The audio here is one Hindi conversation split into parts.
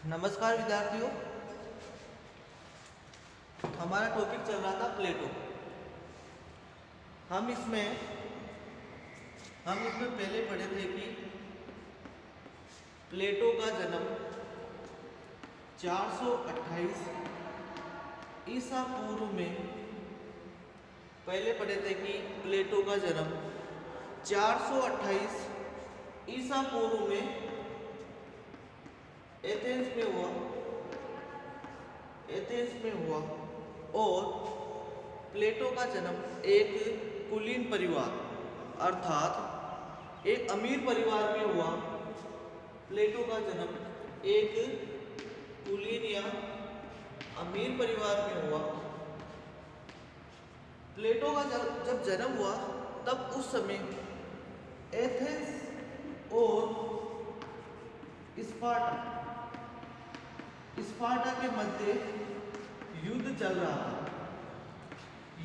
नमस्कार विद्यार्थियों, हमारा टॉपिक चल रहा था प्लेटो। हम इसमें पहले पढ़े थे कि प्लेटो का जन्म 428 ईसा पूर्व में, पहले पढ़े थे कि प्लेटो का जन्म 428 ईसा पूर्व में एथेंस में हुआ और प्लेटो का जन्म एक कुलीन परिवार अर्थात एक अमीर परिवार में हुआ। प्लेटो का जन्म एक कुलीन या अमीर परिवार में हुआ। प्लेटो का जब जन्म हुआ तब उस समय एथेंस और स्पार्टा के मध्य युद्ध चल रहा था।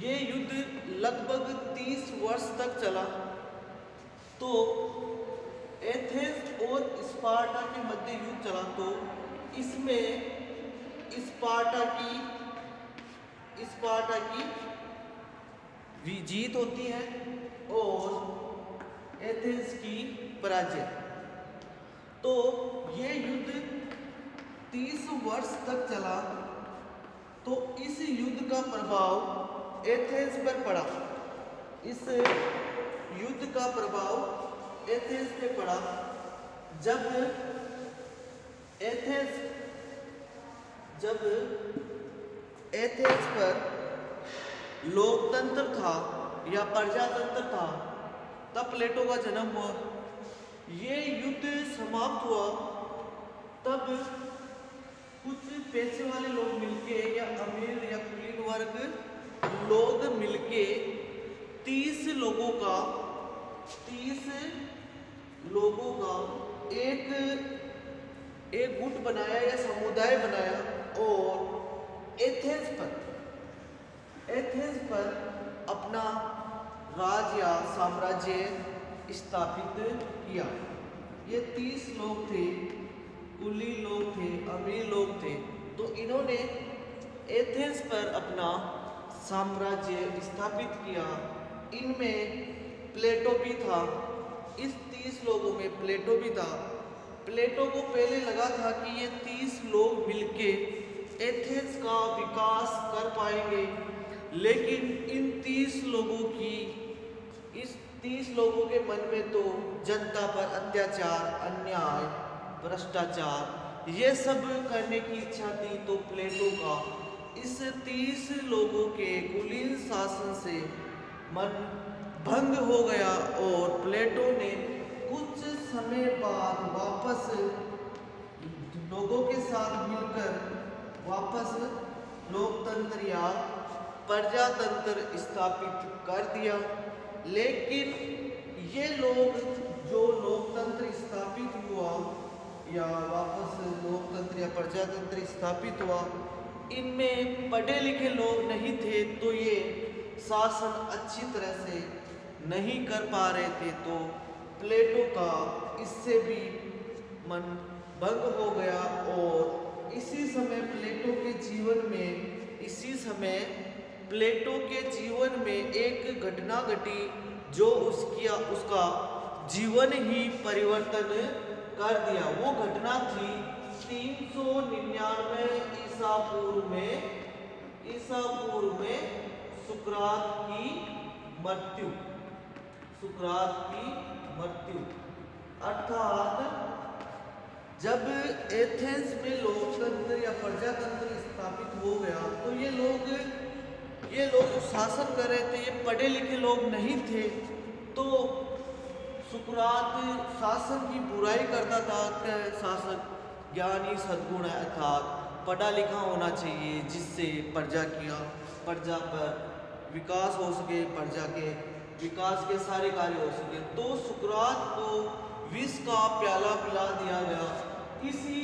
ये युद्ध लगभग 30 वर्ष तक चला। तो एथेंस और स्पार्टा के मध्य युद्ध चला तो इसमें स्पार्टा की जीत होती है और एथेंस की पराजय। तो ये युद्ध 30 वर्ष तक चला। तो इस युद्ध का प्रभाव एथेंस पर पड़ा। इस युद्ध का प्रभाव एथेंस पे पड़ा। जब एथेंस पर लोकतंत्र था या प्रजातंत्र था तब प्लेटो का जन्म हुआ। ये युद्ध समाप्त हुआ तब कुछ पैसे वाले लोग मिलके या अमीर या कुलीन वर्ग लोग मिलके 30 लोगों का एक गुट बनाया या समुदाय बनाया और एथेंस पर अपना राज या साम्राज्य स्थापित किया। ये 30 लोग थे, कुलीन लोग थे, अमीर लोग थे। तो इन्होंने एथेंस पर अपना साम्राज्य स्थापित किया। इनमें प्लेटो भी था। इस 30 लोगों में प्लेटो भी था। प्लेटो को पहले लगा था कि ये 30 लोग मिलके एथेंस का विकास कर पाएंगे, लेकिन इन 30 लोगों के मन में तो जनता पर अत्याचार, अन्याय, भ्रष्टाचार ये सब करने की इच्छा थी। तो प्लेटो का इस 30 लोगों के कुलीन शासन से मन भंग हो गया और प्लेटो ने कुछ समय बाद वापस लोगों के साथ मिलकर वापस लोकतंत्र या प्रजातंत्र स्थापित कर दिया। लेकिन ये लोग जो लोकतंत्र स्थापित हुआ या वापस लोकतंत्र या प्रजातंत्र स्थापित हुआ, इनमें पढ़े लिखे लोग नहीं थे। तो ये शासन अच्छी तरह से नहीं कर पा रहे थे। तो प्लेटो का इससे भी मन भंग हो गया और इसी समय प्लेटो के जीवन में एक घटना घटी जो उसका जीवन ही परिवर्तन कर दिया। वो घटना थी 399 ईसा पूर्व में सुकरात की मृत्यु अर्थात जब एथेंस में लोकतंत्र या प्रजातंत्र स्थापित हो गया तो ये लोग शासन कर रहे थे। ये पढ़े लिखे लोग नहीं थे। तो सुकरात शासन की बुराई करता था कि शासक ज्ञानी सद्गुण है, अर्थात पढ़ा लिखा होना चाहिए जिससे प्रजा पर विकास हो सके, प्रजा के विकास के सारे कार्य हो सके। तो सुकरात को विष का प्याला पिला दिया गया। इसी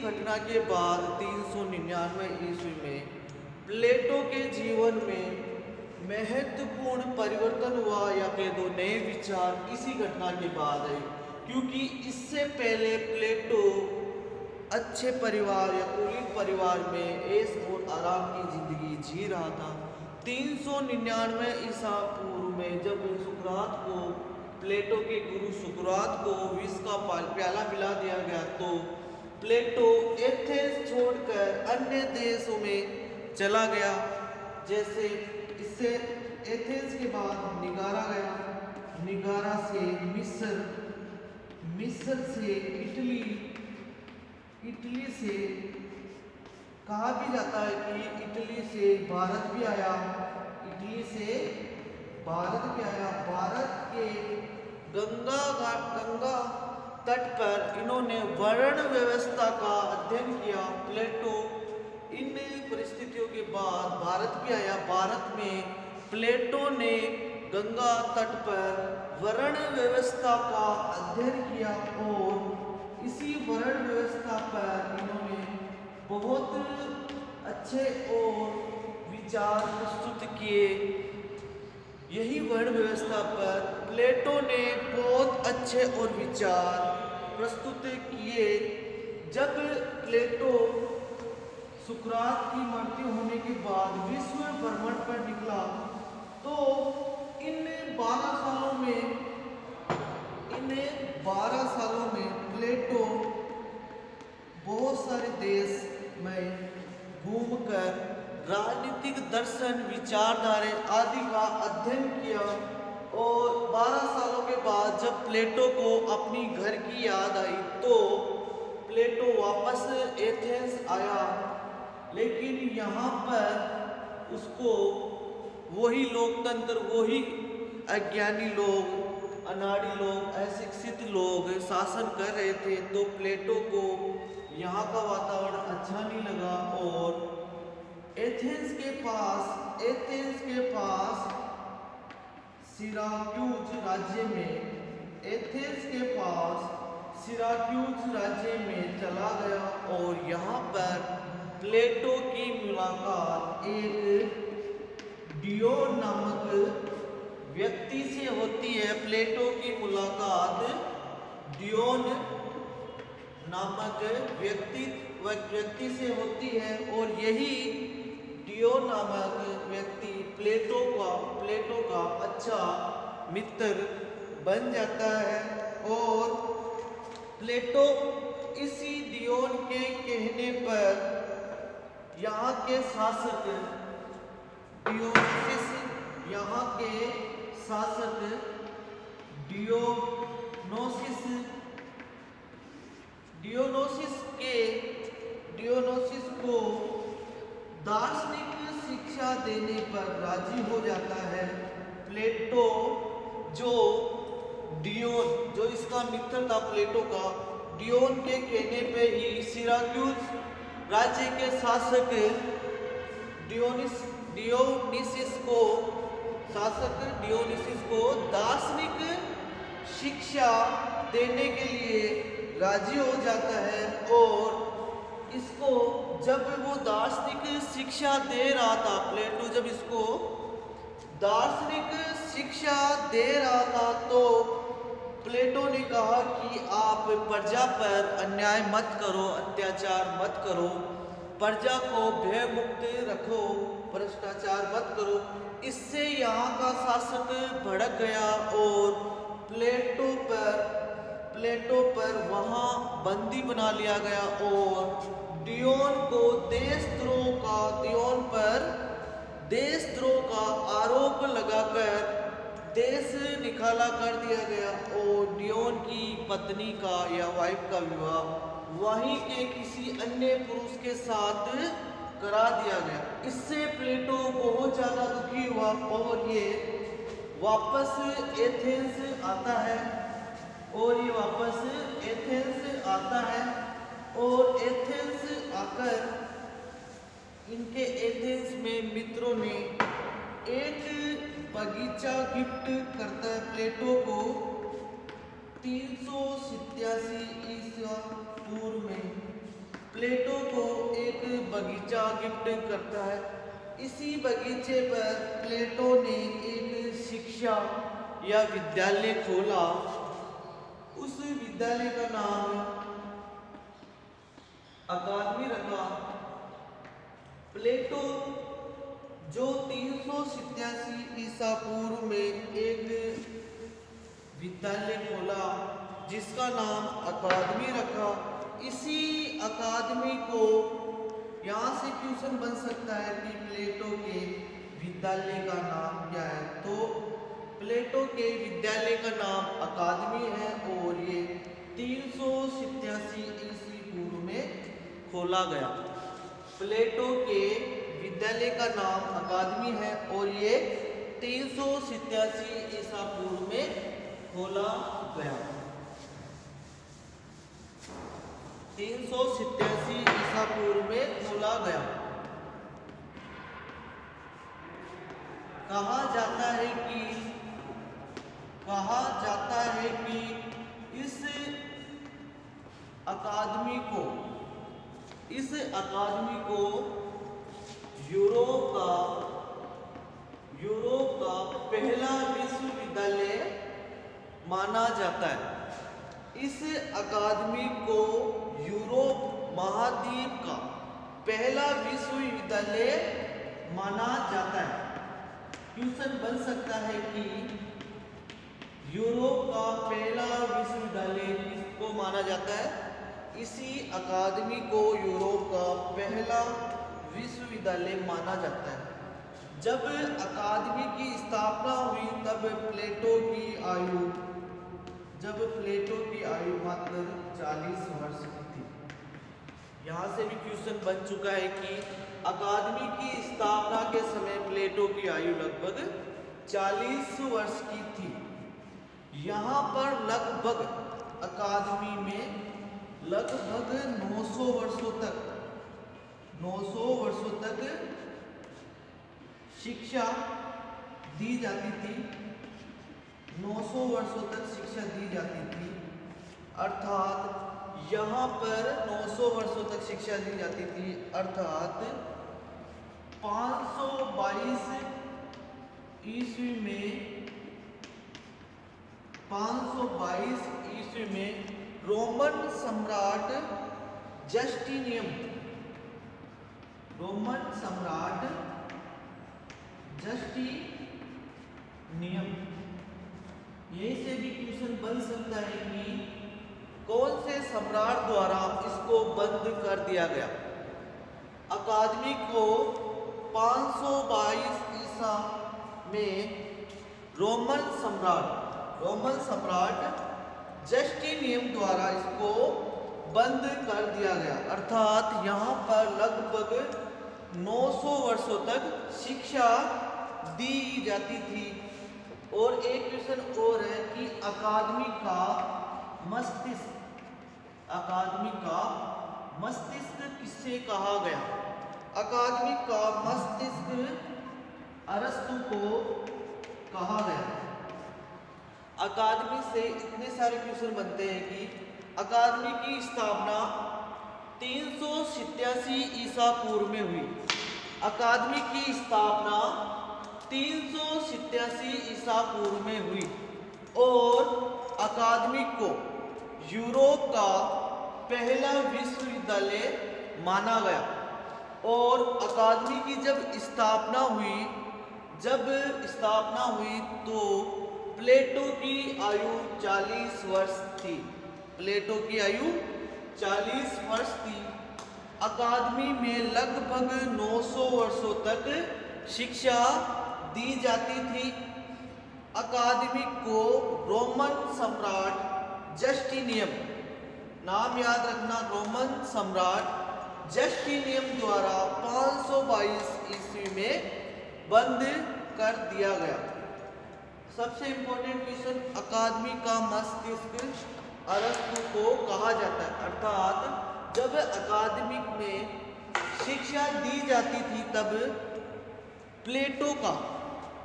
घटना के बाद 399 ईस्वी में प्लेटो के जीवन में महत्वपूर्ण परिवर्तन हुआ या कह दो नए विचार इसी घटना के बाद आए। क्योंकि इससे पहले प्लेटो अच्छे परिवार या कुलीन परिवार में ऐश और आराम की जिंदगी जी रहा था। 399 ईसा पूर्व में जब सुकरात को, प्लेटो के गुरु सुकरात को विष का प्याला पिला दिया गया तो प्लेटो एथेंस छोड़कर अन्य देशों में चला गया। जैसे इससे एथेंस के बाद निगारा गया, निगारा से मिस्र, मिस्र से इटली, इटली से कहा भी जाता है कि इटली से भारत भी आया, इटली से भारत भी आया। भारत के गंगा तट पर इन्होंने वर्ण व्यवस्था का अध्ययन किया। प्लेटो इन परिस्थितियों के बाद भारत भी आया। भारत में प्लेटो ने गंगा तट पर वर्ण व्यवस्था का अध्ययन किया और इसी वर्ण व्यवस्था पर इन्होंने बहुत अच्छे और विचार प्रस्तुत किए। यही वर्ण व्यवस्था पर प्लेटो ने बहुत अच्छे और विचार प्रस्तुत किए। जब प्लेटो सुकरात की मृत्यु होने के बाद विश्व भ्रमण पर निकला तो इन 12 सालों में प्लेटो बहुत सारे देश में घूमकर राजनीतिक दर्शन, विचारधारा आदि का अध्ययन किया। और 12 सालों के बाद जब प्लेटो को अपनी घर की याद आई तो प्लेटो वापस एथेंस आया। लेकिन यहाँ पर उसको वही लोकतंत्र, वही अज्ञानी लोग, अनाड़ी लोग, अशिक्षित लोग शासन कर रहे थे। तो प्लेटो को यहाँ का वातावरण अच्छा नहीं लगा और एथेंस के पास सिराक्यूज राज्य में चला गया और यहाँ पर प्लेटो की मुलाकात एक डियोन नामक व्यक्ति से होती है। प्लेटो की मुलाकात डियोन नामक व्यक्ति से होती है और यही डियोन नामक व्यक्ति प्लेटो का अच्छा मित्र बन जाता है। और प्लेटो इसी डियोन के कहने पर यहाँ के शासक डियोनोसिस को दार्शनिक शिक्षा देने पर राजी हो जाता है। प्लेटो जो इसका मित्र था प्लेटो का, डियोन के कहने पे ही सिराक्यूज राज्य के शासक डियोनिसिस को दार्शनिक शिक्षा देने के लिए राजी हो जाता है। और इसको जब वो दार्शनिक शिक्षा दे रहा था, प्लेटो जब इसको दार्शनिक शिक्षा दे रहा था तो प्लेटो ने कहा कि आप प्रजा पर अन्याय मत करो, अत्याचार मत करो, प्रजा को भय मुक्त रखो, भ्रष्टाचार मत करो। इससे यहाँ का शासक भड़क गया और प्लेटो पर वहाँ बंदी बना लिया गया और डियोन पर देशद्रोह का आरोप लगाकर देश निकाला कर दिया गया और डियोन की पत्नी का या वाइफ का विवाह वहीं के किसी अन्य पुरुष के साथ करा दिया गया। इससे प्लेटो बहुत ज़्यादा दुखी हुआ और ये वापस एथेंस आता है और एथेंस आकर इनके एथेंस में मित्रों ने एक बगीचा गिफ्ट करता है प्लेटो को। 387 ईसा पूर्व में प्लेटो को एक बगीचा गिफ्ट करता है। इसी बगीचे पर प्लेटो ने एक शिक्षा या विद्यालय खोला उस विद्यालय का नाम अकादमी रखा। प्लेटो जो 387 ईसा पूर्व में एक विद्यालय खोला जिसका नाम अकादमी रखा। इसी अकादमी को यहाँ से क्वेश्चन बन सकता है कि प्लेटो के विद्यालय का नाम क्या है। तो प्लेटो के विद्यालय का नाम अकादमी है और ये 387 ईसा पूर्व में खोला गया। प्लेटो के विद्यालय का नाम अकादमी है और ये 387 ईसा पूर्व में खोला गया। 387 ईसा पूर्व में खोला गया। कहा जाता है कि इस अकादमी को यूरोप का पहला विश्वविद्यालय माना जाता है। इस अकादमी को यूरोप महाद्वीप का पहला विश्वविद्यालय माना जाता है। क्वेश्चन बन सकता है कि यूरोप का पहला विश्वविद्यालय किसको माना जाता है। इसी अकादमी को यूरोप का पहला विश्वविद्यालय माना जाता है। जब अकादमी की स्थापना हुई तब प्लेटो की आयु मात्र 40 वर्ष की थी। यहाँ से भी क्वेश्चन बन चुका है कि अकादमी की स्थापना के समय प्लेटो की आयु लगभग 40 वर्ष की थी। यहाँ पर लगभग अकादमी में लगभग 900 वर्षों तक शिक्षा दी जाती थी। 900 वर्षों तक शिक्षा दी जाती थी, अर्थात यहाँ पर 900 वर्षों तक शिक्षा दी जाती थी, अर्थात 522 ईस्वी में रोमन सम्राट जस्टिनियन यही से भी क्वेश्चन बन सकता है कि कौन से सम्राट द्वारा इसको बंद कर दिया गया। अकादमी को 522 ईसा में रोमन सम्राट जस्टिनियन द्वारा इसको बंद कर दिया गया, अर्थात यहाँ पर लगभग 900 वर्षों तक शिक्षा दी जाती थी। और एक क्वेश्चन और है कि अकादमी का मस्तिष्क किससे कहा गया। अकादमी का मस्तिष्क अरस्तु को कहा गया। अकादमी से इतने सारे क्वेश्चन बनते हैं कि अकादमी की स्थापना 387 ईसा पूर्व में हुई। अकादमी की स्थापना 387 ईसा पूर्व में हुई और अकादमी को यूरोप का पहला विश्वविद्यालय माना गया। और अकादमी की जब स्थापना हुई तो प्लेटो की आयु 40 वर्ष थी। प्लेटो की आयु 40 वर्ष थी। अकादमी में लगभग 900 वर्षों तक शिक्षा दी जाती थी। अकादमी को रोमन सम्राट जस्टिनियन, नाम याद रखना, रोमन सम्राट जस्टिनियन द्वारा 522 ईस्वी में बंद कर दिया गया। सबसे इंपॉर्टेंट क्वेश्चन, अकादमी का मस्तिष्क अरस्तु को कहा जाता है, अर्थात जब अकादमी में शिक्षा दी जाती थी तब प्लेटो का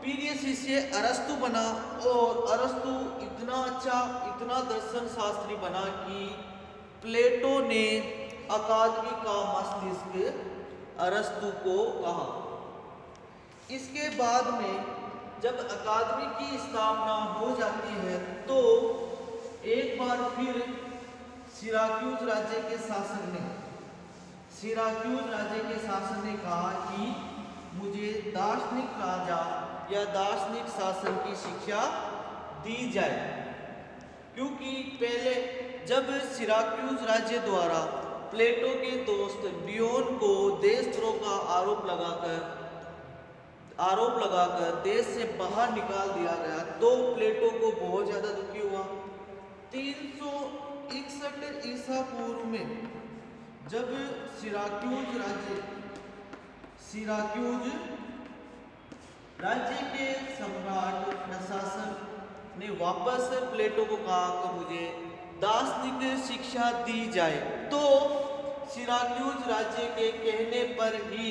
प्रिय शिष्य अरस्तु बना और अरस्तु इतना अच्छा, इतना दर्शन शास्त्री बना कि प्लेटो ने अकादमी का मस्तिष्क अरस्तु को कहा। इसके बाद में जब अकादमी की स्थापना हो जाती है तो एक बार फिर सिराक्यूज राज्य के शासक ने कहा कि मुझे दार्शनिक राजा या दार्शनिक शासन की शिक्षा दी जाए, क्योंकि पहले जब सिराक्यूज राज्य द्वारा प्लेटो के दोस्त डियोन को देशद्रोह का आरोप लगाकर देश से बाहर निकाल दिया गया तो प्लेटो को बहुत ज़्यादा दुखी हुआ। 361 ईसा पूर्व में जब सिराक्यूज राज्य के सम्राट प्रशासक ने वापस प्लेटो को कहा कि मुझे दार्शनिक शिक्षा दी जाए, तो सिराक्यूज राज्य के कहने पर भी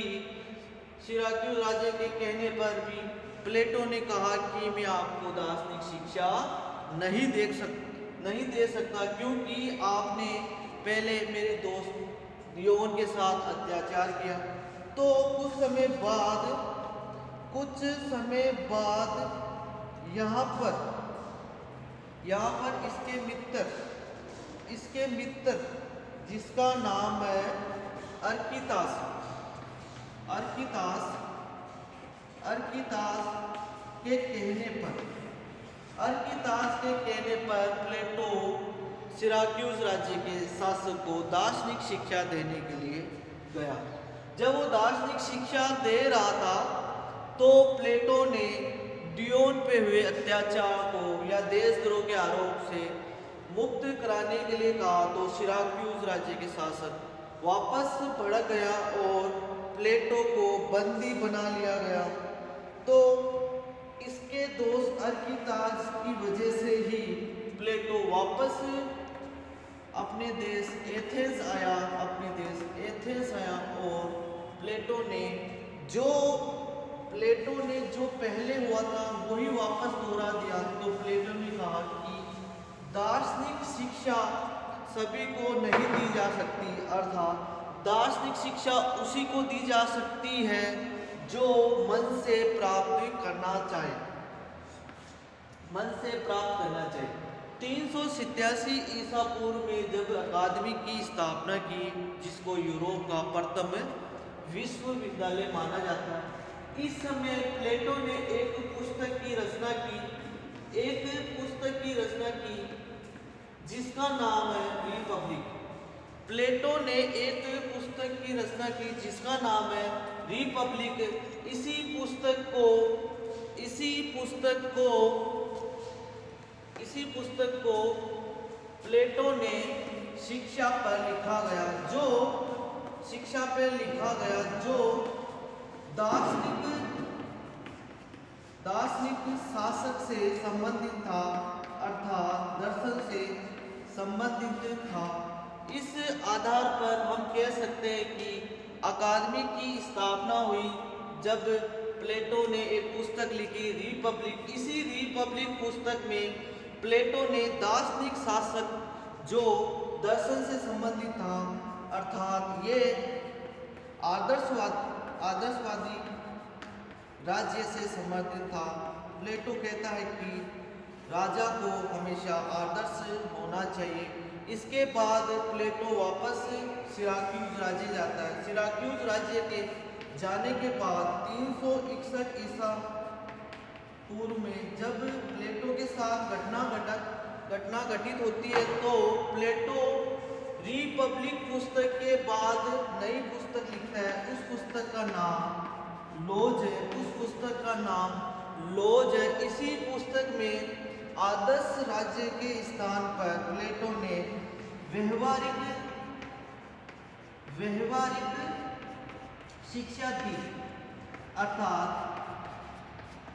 प्लेटो ने कहा कि मैं आपको दार्शनिक शिक्षा नहीं दे सकता, क्योंकि आपने पहले मेरे दोस्त डियोन के साथ अत्याचार किया। तो कुछ समय बाद यहाँ पर इसके मित्र जिसका नाम है अर्कितास के कहने पर प्लेटो सिराक्यूज राज्य के शासक को दार्शनिक शिक्षा देने के लिए गया। जब वो दार्शनिक शिक्षा दे रहा था तो प्लेटो ने डियोन पे हुए अत्याचार को या देशद्रोह के आरोप से मुक्त कराने के लिए कहा, तो सिराक्यूज राज्य के शासक वापस भड़क गया और प्लेटो को बंदी बना लिया गया। तो इसके दोस्त अर्कितास की वजह से ही प्लेटो वापस अपने देश एथेंस आया और प्लेटो ने जो पहले हुआ था वही वापस दोहरा दिया। तो प्लेटो ने कहा कि दार्शनिक शिक्षा सभी को नहीं दी जा सकती, अर्थात दार्शनिक शिक्षा उसी को दी जा सकती है जो मन से प्राप्त करना चाहे। 387 ईसा पूर्व में जब अकादमी की स्थापना की, जिसको यूरोप का प्रथम विश्वविद्यालय माना जाता है, इस समय प्लेटो ने एक पुस्तक की रचना की जिसका नाम है रिपब्लिक। प्लेटो ने एक पुस्तक की रचना की जिसका नाम है रिपब्लिक। इसी पुस्तक को प्लेटो ने शिक्षा पर लिखा गया जो दार्शनिक शासक से संबंधित था, अर्थात दर्शन से संबंधित था। इस आधार पर हम कह सकते हैं कि अकादमी की स्थापना हुई जब प्लेटो ने एक पुस्तक लिखी रिपब्लिक। इसी रिपब्लिक पुस्तक में प्लेटो ने दार्शनिक शासक जो दर्शन से संबंधित था, अर्थात ये आदर्शवादी राज्य से संबंधित था। प्लेटो कहता है कि राजा को हमेशा आदर्श होना चाहिए। इसके बाद प्लेटो वापस सिराक्यूज राज्य जाता है। सिराक्यूज राज्य के जाने के बाद 361 ईसा पूर्व में जब प्लेटो के साथ घटना घटित होती है, तो प्लेटो रिपब्लिक पुस्तक के बाद नई पुस्तक लिखता है। उस पुस्तक का नाम लोज है। इसी पुस्तक में आदर्श राज्य के स्थान पर प्लेटो ने व्यवहारिक शिक्षा दी, अर्थात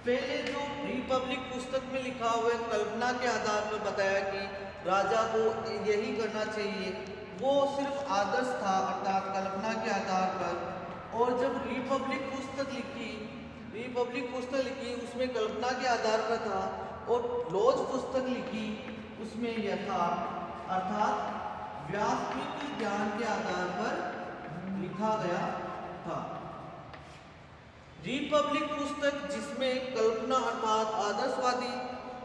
पहले जो रिपब्लिक पुस्तक में लिखा हुआ है कल्पना के आधार पर बताया कि राजा को यही करना चाहिए, वो सिर्फ आदर्श था, अर्थात कल्पना के आधार पर। और जब रिपब्लिक पुस्तक लिखी उसमें कल्पना के आधार पर था, और लोज पुस्तक लिखी उसमें यथार्थ अर्थात वास्तविक ज्ञान के आधार पर लिखा गया था। रिपब्लिक पुस्तक जिसमें कल्पना अर्थात आदर्शवादी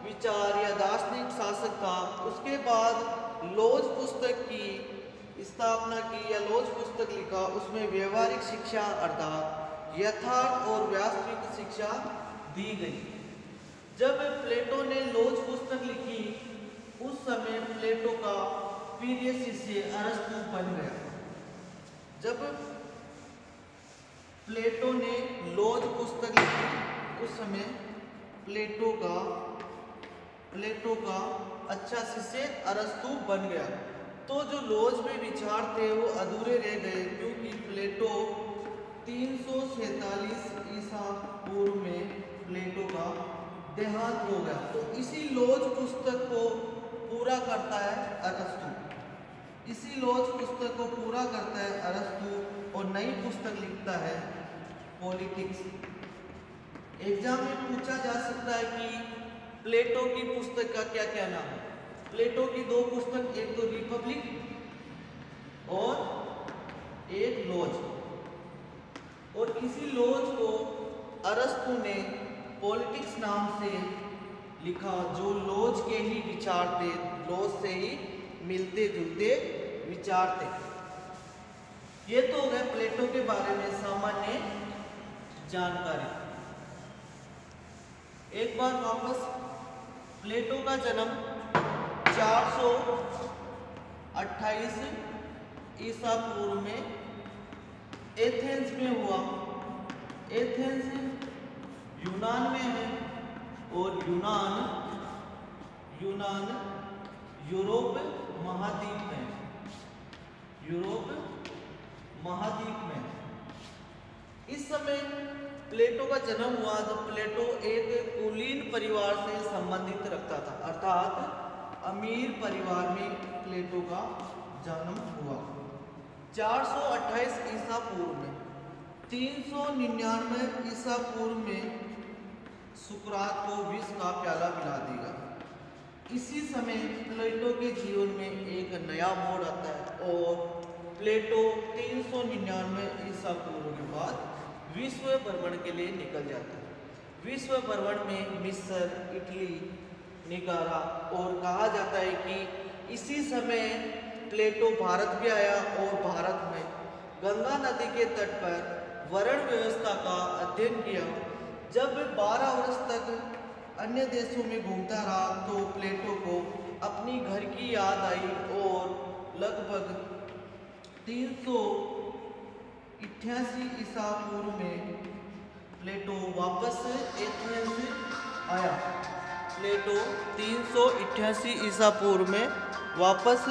विचार या दार्शनिक शासक था। उसके बाद लोज पुस्तक की स्थापना की या लोज पुस्तक लिखा। उसमें व्यवहारिक शिक्षा अर्थात यथार्थ और वास्तविक शिक्षा दी गई। जब प्लेटो ने लोज पुस्तक लिखी उस समय प्लेटो का प्रिय शिष्य अरस्तु बन गया। जब प्लेटो ने लोज पुस्तक लिखी उस समय प्लेटो का अच्छा शिष्य अरस्तु बन गया। तो जो लोज में विचार थे वो अधूरे रह गए, क्योंकि प्लेटो 347 ईसा पूर्व में प्लेटो का देहांत हो गया। तो इसी लोज पुस्तक को पूरा करता है अरस्तु। इसी लोज पुस्तक को पूरा करता है अरस्तु और नई पुस्तक लिखता है पॉलिटिक्स। एग्जाम में पूछा जा सकता है कि प्लेटो की पुस्तक का क्या क्या नाम है। प्लेटो की दो पुस्तक, एक तो रिपब्लिक और एक लोज। और इसी लोज को अरस्तु ने पॉलिटिक्स नाम से लिखा, जो लोज के ही विचार थे, लोज से ही मिलते जुलते विचार थे। ये तो हो गए प्लेटो के बारे में सामान्य जानकारी। एक बार वापस प्लेटो का जन्म 428 ईसा पूर्व में एथेंस में हुआ। एथेंस यूनान में है और यूनान यूरोप महाद्वीप में, यूरोप महाद्वीप में। इस समय प्लेटो का जन्म हुआ तो प्लेटो एक कुलीन परिवार से संबंधित रखता था, अर्थात अमीर परिवार में प्लेटो का जन्म हुआ 428 ईसा पूर्व में। 399 ईसा पूर्व में सुकरात को विष का प्याला पिला दिया। इसी समय प्लेटो के जीवन में एक नया मोड़ आता है और प्लेटो 399 ईसा पूर्व के बाद विश्व भ्रमण के लिए निकल जाता है। विश्व भ्रमण में मिस्र, इटली, निगारा और कहा जाता है कि इसी समय प्लेटो भारत भी आया और भारत में गंगा नदी के तट पर वर्ण व्यवस्था का अध्ययन किया। जब 12 वर्ष तक अन्य देशों में घूमता रहा तो प्लेटो को अपनी घर की याद आई और लगभग 388 ईसा पूर्व में प्लेटो वापस एथेंस आया। प्लेटो 388 ईसा पूर्व में वापस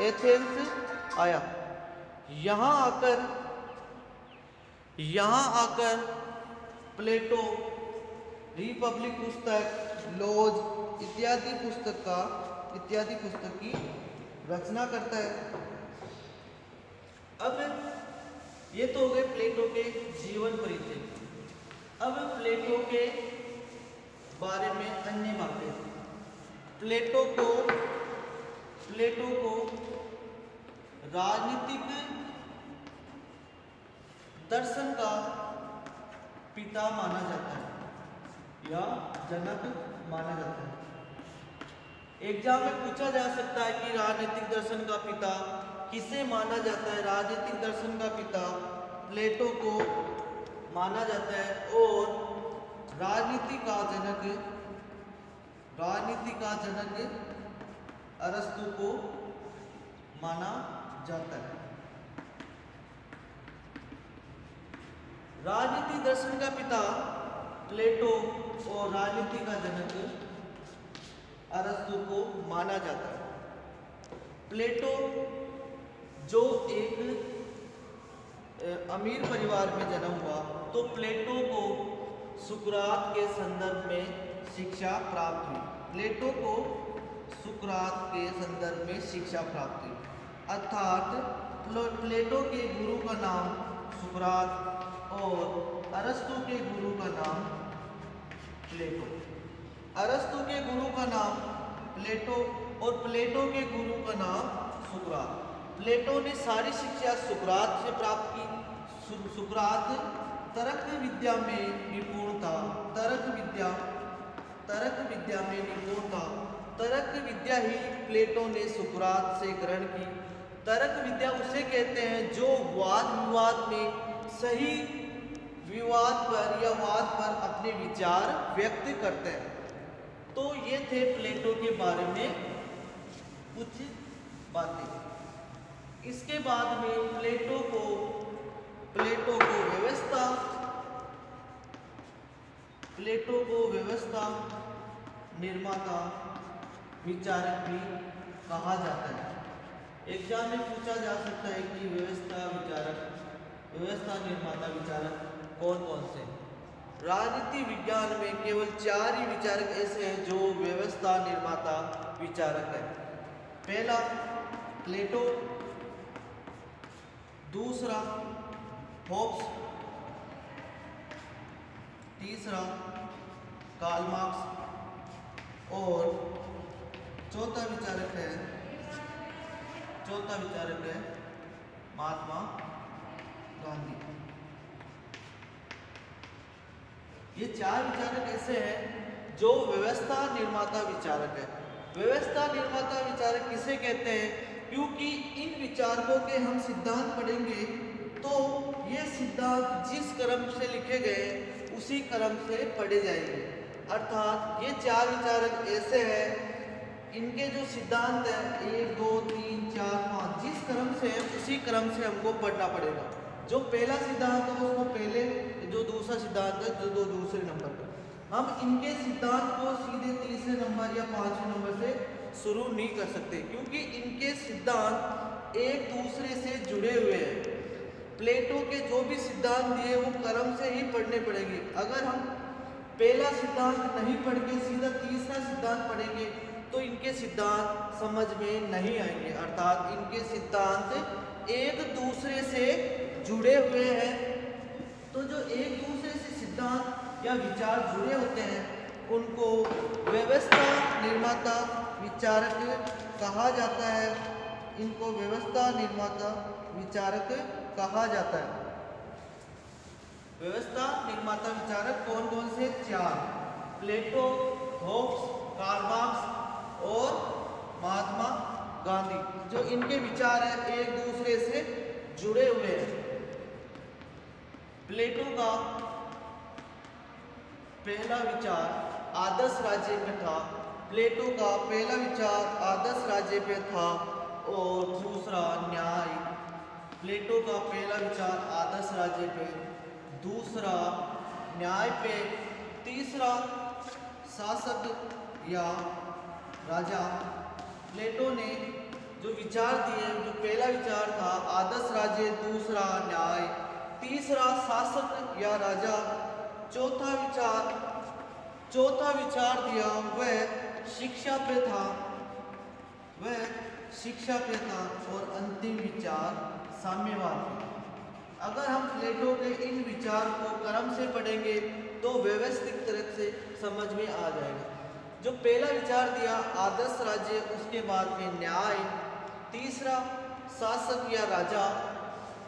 एथेंस आया। यहाँ आकर प्लेटो रिपब्लिक पुस्तक, लोज इत्यादि पुस्तक की रचना करता है। अब ये तो हो गए प्लेटो के जीवन परिचय। अब प्लेटो के बारे में अन्य बातें। प्लेटो को राजनीतिक दर्शन का पिता माना जाता है या जनक माना जाता है। एग्जाम में पूछा जा सकता है कि राजनीतिक दर्शन का पिता किसे माना जाता है। राजनीतिक दर्शन का पिता प्लेटो को माना जाता है और राजनीति का जनक अरस्तु को माना जाता है। राजनीति दर्शन का पिता प्लेटो और राजनीति का जनक अरस्तु को माना जाता है। प्लेटो जो एक अमीर परिवार में जन्म हुआ तो प्लेटो को सुकरात के संदर्भ में शिक्षा प्राप्त हुई। प्लेटो को सुकरात के संदर्भ में शिक्षा प्राप्त हुई, अर्थात प्लेटो के गुरु का नाम सुकरात और अरस्तु के गुरु का नाम प्लेटो। अरस्तु के गुरु का नाम प्लेटो और प्लेटो के गुरु का नाम सुकरात। प्लेटो ने सारी शिक्षा सुकरात से प्राप्त की। सुकरात तर्क विद्या में निपुण था। तर्क विद्या तर्क विद्या में निपुण था। तर्क विद्या ही प्लेटो ने सुकरात से ग्रहण की। तर्क विद्या उसे कहते हैं जो वाद विवाद में सही विवाद पर या वाद पर अपने विचार व्यक्त करते हैं। तो ये थे प्लेटो के बारे में कुछ बातें। इसके बाद में प्लेटो को व्यवस्था निर्माता विचारक भी कहा जाता है। एग्जाम में पूछा जा सकता है कि व्यवस्था निर्माता विचारक कौन कौन से। राजनीति विज्ञान में केवल 4 ही विचारक ऐसे हैं जो व्यवस्था निर्माता विचारक है। पहला प्लेटो, दूसरा होब्स, तीसरा कार्ल मार्क्स और चौथा विचारक है महात्मा गांधी। ये 4 विचारक ऐसे हैं जो व्यवस्था निर्माता विचारक है। व्यवस्था निर्माता विचारक किसे कहते हैं? क्योंकि इन विचारकों के हम सिद्धांत पढ़ेंगे तो ये सिद्धांत जिस क्रम से लिखे गए उसी क्रम से पढ़े जाएंगे। अर्थात ये 4 विचारक ऐसे हैं, इनके जो सिद्धांत है 1 2 3 4 5 जिस क्रम से है उसी क्रम से हमको पढ़ना पड़ेगा। जो पहला सिद्धांत है उसको पहले, जो दूसरा सिद्धांत है जो दूसरे नंबर पर। हम इनके सिद्धांत को सीधे तीसरे नंबर या 5वें नंबर से शुरू नहीं कर सकते क्योंकि इनके सिद्धांत एक दूसरे से जुड़े हुए हैं। प्लेटो के जो भी सिद्धांत दिए वो क्रम से ही पढ़ने पड़ेंगे। अगर हम पहला सिद्धांत नहीं पढ़ के सीधा तीसरा सिद्धांत पढ़ेंगे तो इनके सिद्धांत समझ में नहीं आएंगे। अर्थात इनके सिद्धांत एक दूसरे से जुड़े हुए हैं। तो जो एक दूसरे से सिद्धांत या विचार जुड़े होते हैं उनको व्यवस्था निर्माता विचारक कहा जाता है। इनको व्यवस्था निर्माता विचारक कहा जाता है। व्यवस्था निर्माता विचारक कौन कौन से? 4, प्लेटो, होब्स, कार्ल मार्क्स और महात्मा गांधी। जो इनके विचार है एक दूसरे से जुड़े हुए हैं। प्लेटो का पहला विचार आदर्श राज्य में था। प्लेटो का पहला विचार आदर्श राज्य पे था और दूसरा न्याय। प्लेटो का पहला विचार आदर्श राज्य पे, दूसरा न्याय पे, तीसरा शासक या राजा। प्लेटो ने जो विचार दिए, जो पहला विचार था आदर्श राज्य, दूसरा न्याय, तीसरा शासक या राजा, चौथा विचार दिया वह शिक्षा पे था और अंतिम विचार साम्यवाद। अगर हम प्लेटो के इन विचार को क्रम से पढ़ेंगे तो व्यवस्थित तरह से समझ में आ जाएगा। जो पहला विचार दिया आदर्श राज्य, उसके बाद में न्याय, तीसरा शासक या राजा,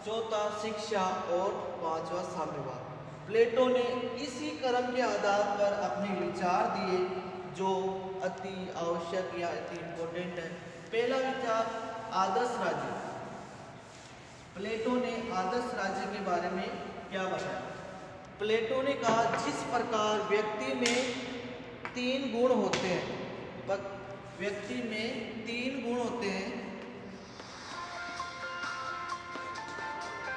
चौथा शिक्षा और पांचवा साम्यवाद। प्लेटो ने इसी क्रम के आधार पर अपने विचार दिए जो अति आवश्यक या अति इम्पोर्टेंट है। पहला विचार आदर्श राज्य। प्लेटो ने आदर्श राज्य के बारे में क्या बताया? प्लेटो ने कहा जिस प्रकार व्यक्ति में 3 गुण होते हैं, व्यक्ति में 3 गुण होते हैं।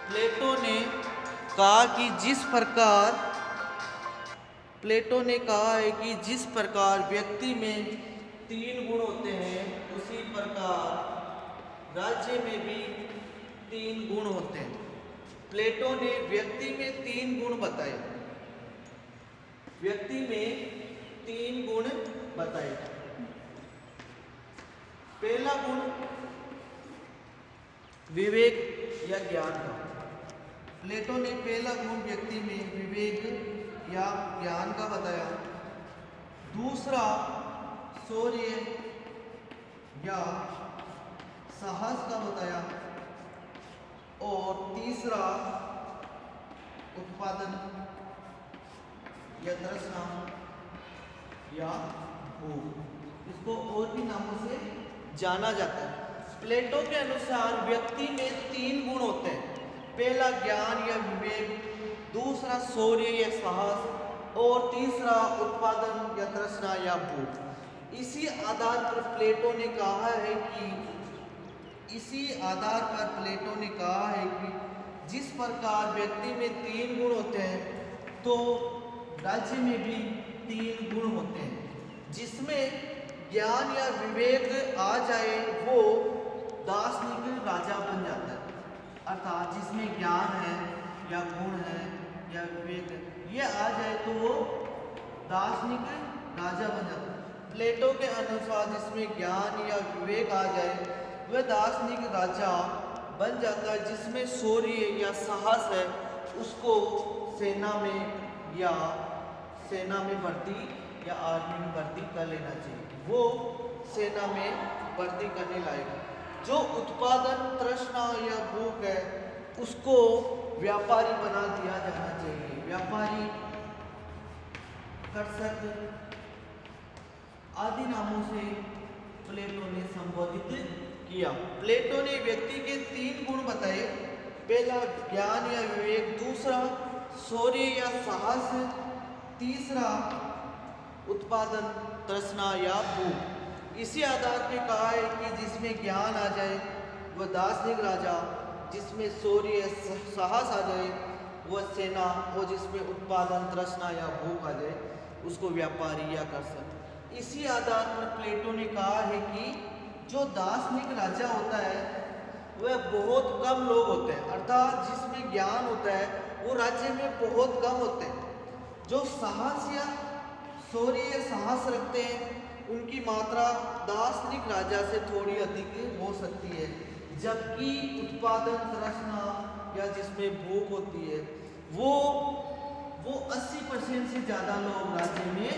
प्लेटो ने कहा कि जिस प्रकार व्यक्ति में 3 गुण होते हैं उसी प्रकार राज्य में भी 3 गुण होते हैं। प्लेटो ने व्यक्ति में 3 गुण बताए। व्यक्ति में 3 गुण बताए। पहला गुण विवेक या ज्ञान का। प्लेटो ने पहला गुण व्यक्ति में विवेक या ज्ञान का बताया। दूसरा शौर्य या साहस का बताया और तीसरा उत्पादन या तृष्णा या भूख। इसको और भी नामों से जाना जाता है। प्लेटो के अनुसार व्यक्ति में 3 गुण होते हैं। पहला ज्ञान या विवेक, दूसरा शौर्य या साहस और तीसरा उत्पादन या तृष्णा या भूख। इसी आधार पर प्लेटो ने कहा है कि जिस प्रकार व्यक्ति में 3 गुण होते हैं तो राज्य में भी 3 गुण होते हैं। जिसमें ज्ञान या विवेक आ जाए वो दार्शनिक राजा बन जाता है। अर्थात जिसमें ज्ञान है या गुण है या विवेक ये आ जाए तो वो दार्शनिक राजा बन जाता है। प्लेटो के अनुसार जिसमें ज्ञान या विवेक आ जाए वह दार्शनिक राजा बन जाता है। जिसमें शौर्य या साहस है उसको सेना में भर्ती या आर्मी में भर्ती कर लेना चाहिए, वो सेना में भर्ती करने लायक। जो उत्पादन तृष्णा या भूख है उसको व्यापारी बना दिया जाना चाहिए। व्यापारी, कर्षक आदि नामों से प्लेटो ने संबोधित किया। प्लेटो ने व्यक्ति के 3 गुण बताए। पहला ज्ञान या विवेक, दूसरा शौर्य या साहस, तीसरा उत्पादन तृष्णा या भूख। इसी आधार पे कहा है कि जिसमें ज्ञान आ जाए वह दार्शनिक राजा, जिसमें शौर्य साहस आ जाए वह सेना, और जिसमें उत्पादन तृष्णा या भूख आ जाए उसको व्यापारी या कर्षक। इसी आधार पर प्लेटो ने कहा है कि जो दार्शनिक राजा होता है वह बहुत कम लोग होते हैं। अर्थात जिसमें ज्ञान होता है वो राज्य में बहुत कम होते हैं। जो साहस या शौर्य या साहस रखते हैं उनकी मात्रा दार्शनिक राजा से थोड़ी अधिक हो सकती है। जबकि उत्पादन तृष्णा या जिसमें भूख होती है वो 80% से ज़्यादा लोग राज्य में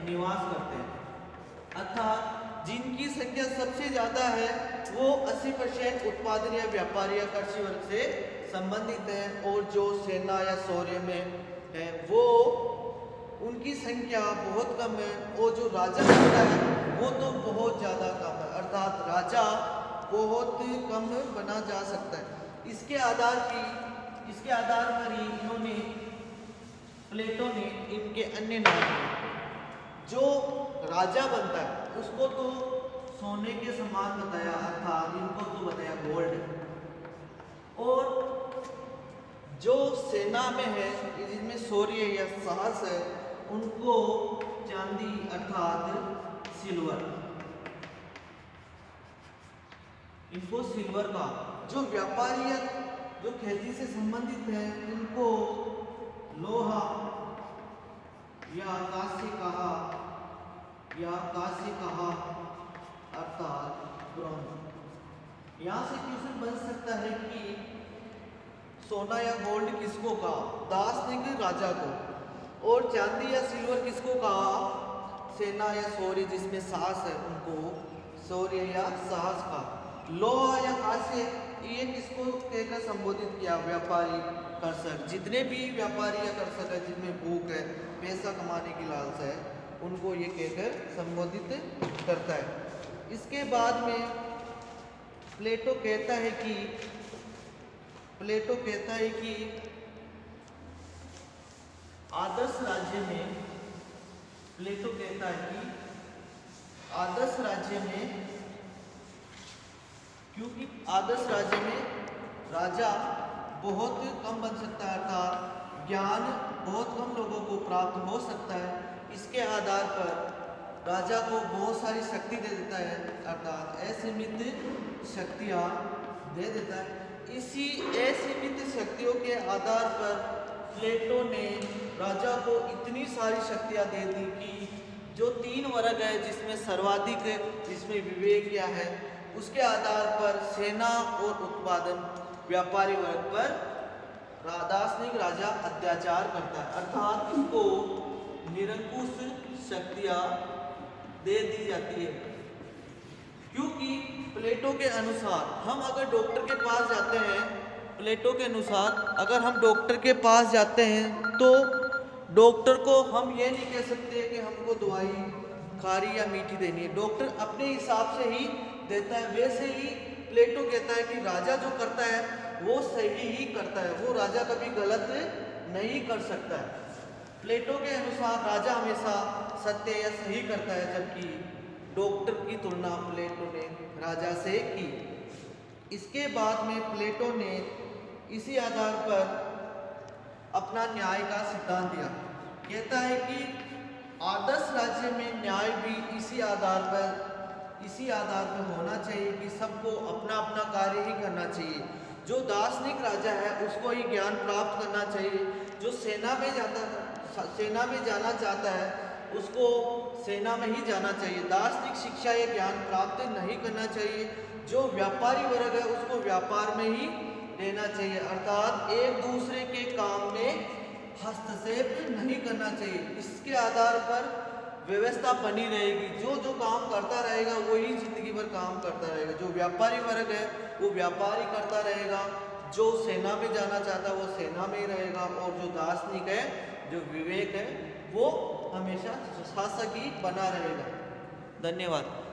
निवास करते हैं। अर्थात जिनकी संख्या सबसे ज़्यादा है वो 80% उत्पादन या व्यापारी या कृषि वर्ग से संबंधित है, और जो सेना या शौर्य में है वो उनकी संख्या बहुत कम है, और जो राजा होता है वो तो बहुत ज़्यादा कम है। अर्थात राजा बहुत कम बना जा सकता है। इसके आधार पर ही प्लेटो ने इनके अन्य नाम जो राजा बनता है उसको तो सोने के समान बताया, अर्थात इनको तो बताया गोल्ड, और जो सेना में है जिनमें शौर्य या साहस है उनको चांदी अर्थात सिल्वर, इनको सिल्वर का। जो व्यापारी या जो खेती से संबंधित है इनको लोहा या कांस्य कहा अर्थात ब्रॉन्ज। यहाँ से क्वेश्चन बन सकता है कि सोना या गोल्ड किसको कहा? दार्शनिक राजा को। और चांदी या सिल्वर किसको कहा? सेना या शौर्य जिसमें साहस है उनको शौर्य या साहस का। लोहा या कांस्य ये किसको कहकर संबोधित किया? व्यापारी, कर्षक। जितने भी व्यापारी या कर्षक है जिनमें भूख है, पैसा कमाने की लालसा है, उनको ये कहकर संबोधित करता है। इसके बाद में प्लेटो कहता है कि आदर्श राज्य में, प्लेटो कहता है कि आदर्श राज्य में, क्योंकि आदर्श राज्य में राजा बहुत कम बन सकता है, अर्थात ज्ञान बहुत कम लोगों को प्राप्त हो सकता है। इसके आधार पर राजा को बहुत सारी शक्ति दे देता है, अर्थात असीमित शक्तियाँ दे देता है। इसी असीमित शक्तियों के आधार पर प्लेटो ने राजा को इतनी सारी शक्तियाँ दे दी कि जो 3 वर्ग है जिसमें सर्वाधिक जिसमें विवेक क्या है उसके आधार पर सेना और उत्पादन व्यापारी वर्ग पर दार्शनिक राजा अत्याचार करता है, अर्थात इसको निरंकुश शक्तियाँ दे दी जाती है। क्योंकि प्लेटो के अनुसार हम अगर डॉक्टर के पास जाते हैं, प्लेटो के अनुसार अगर हम डॉक्टर के पास जाते हैं तो डॉक्टर को हम ये नहीं कह सकते कि हमको दवाई खारी या मीठी देनी है। डॉक्टर अपने हिसाब से ही देता है। वैसे ही प्लेटो कहता है कि राजा जो करता है वो सही ही करता है, वो राजा कभी गलत नहीं कर सकता है। प्लेटो के अनुसार राजा हमेशा सत्य या सही करता है, जबकि डॉक्टर की तुलना प्लेटो ने राजा से की। इसके बाद में प्लेटो ने इसी आधार पर अपना न्याय का सिद्धांत दिया। कहता है कि आदर्श राज्य में न्याय भी इसी आधार पर होना चाहिए कि सबको अपना अपना कार्य ही करना चाहिए। जो दार्शनिक राजा है उसको ही ज्ञान प्राप्त करना चाहिए। जो सेना में जाना चाहता है उसको सेना में ही जाना चाहिए। दार्शनिक शिक्षा या ज्ञान प्राप्त नहीं करना चाहिए। जो व्यापारी वर्ग है उसको व्यापार में ही लेना चाहिए, अर्थात एक दूसरे के काम में हस्तक्षेप नहीं करना चाहिए। इसके आधार पर व्यवस्था बनी रहेगी। जो जो काम करता रहेगा वही जिंदगी भर काम करता रहेगा। जो व्यापारी वर्ग है वो व्यापारी करता रहेगा, जो सेना में जाना चाहता है वो सेना में ही रहेगा, और जो दार्शनिक है, जो विवेक है, वो हमेशा शासक ही बना रहेगा। धन्यवाद।